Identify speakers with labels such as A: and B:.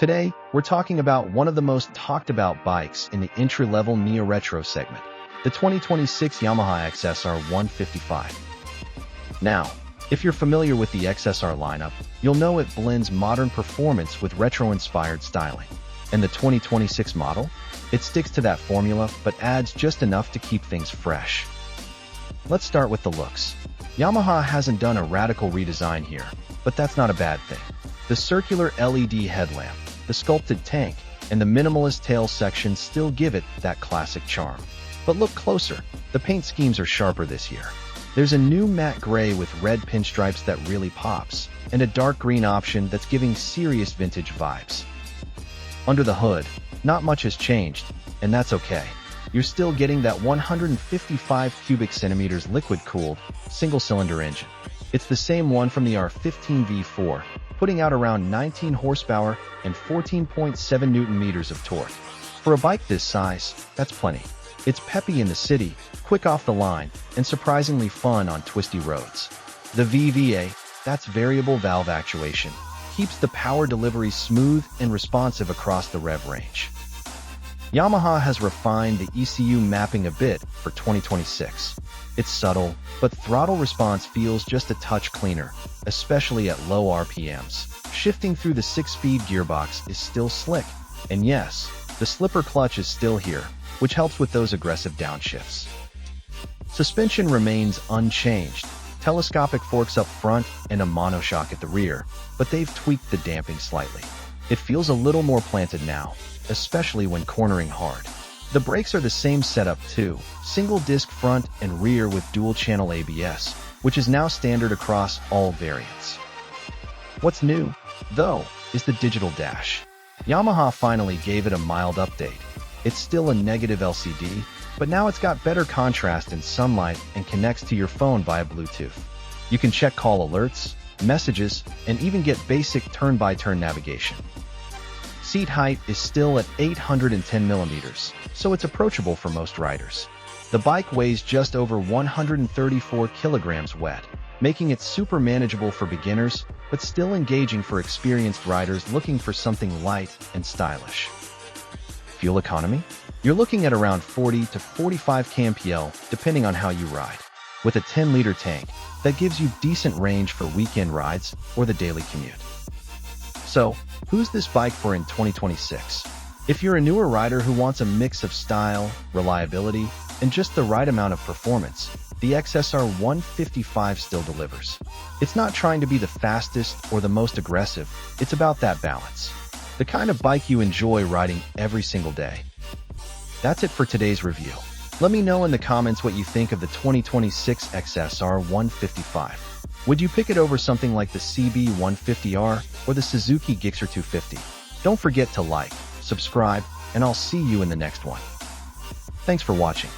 A: Today, we're talking about one of the most talked about bikes in the entry-level neo-retro segment, the 2026 Yamaha XSR155. Now, if you're familiar with the XSR lineup, you'll know it blends modern performance with retro-inspired styling. And the 2026 model? It sticks to that formula, but adds just enough to keep things fresh. Let's start with the looks. Yamaha hasn't done a radical redesign here, but that's not a bad thing. The circular LED headlamp, the sculpted tank, and the minimalist tail section still give it that classic charm. But look closer, the paint schemes are sharper this year. There's a new matte gray with red pinstripes that really pops, and a dark green option that's giving serious vintage vibes. Under the hood, not much has changed, and that's okay. You're still getting that 155 cubic centimeters liquid-cooled, single-cylinder engine. It's the same one from the R15 V4, putting out around 19 horsepower and 14.7 Newton-meters of torque. For a bike this size, that's plenty. It's peppy in the city, quick off the line, and surprisingly fun on twisty roads. The VVA, that's variable valve actuation, keeps the power delivery smooth and responsive across the rev range. Yamaha has refined the ECU mapping a bit for 2026. It's subtle, but throttle response feels just a touch cleaner, especially at low RPMs. Shifting through the 6-speed gearbox is still slick, and yes, the slipper clutch is still here, which helps with those aggressive downshifts. Suspension remains unchanged, telescopic forks up front and a monoshock at the rear, but they've tweaked the damping slightly. It feels a little more planted now, especially when cornering hard. The brakes are the same setup too, single disc front and rear with dual-channel ABS, which is now standard across all variants. What's new, though, is the digital dash. Yamaha finally gave it a mild update. It's still a negative LCD, but now it's got better contrast in sunlight and connects to your phone via Bluetooth. You can check call alerts, messages, and even get basic turn-by-turn navigation. Seat height is still at 810 millimeters, so it's approachable for most riders. The bike weighs just over 134 kilograms wet, making it super manageable for beginners, but still engaging for experienced riders looking for something light and stylish. Fuel economy? You're looking at around 40 to 45 kmpl, depending on how you ride. With a 10-liter tank, that gives you decent range for weekend rides or the daily commute. So, who's this bike for in 2026? If you're a newer rider who wants a mix of style, reliability, and just the right amount of performance, the XSR155 still delivers. It's not trying to be the fastest or the most aggressive, it's about that balance. The kind of bike you enjoy riding every single day. That's it for today's review. Let me know in the comments what you think of the 2026 XSR155. Would you pick it over something like the CB150R or the Suzuki Gixxer 250? Don't forget to like, subscribe, and I'll see you in the next one. Thanks for watching.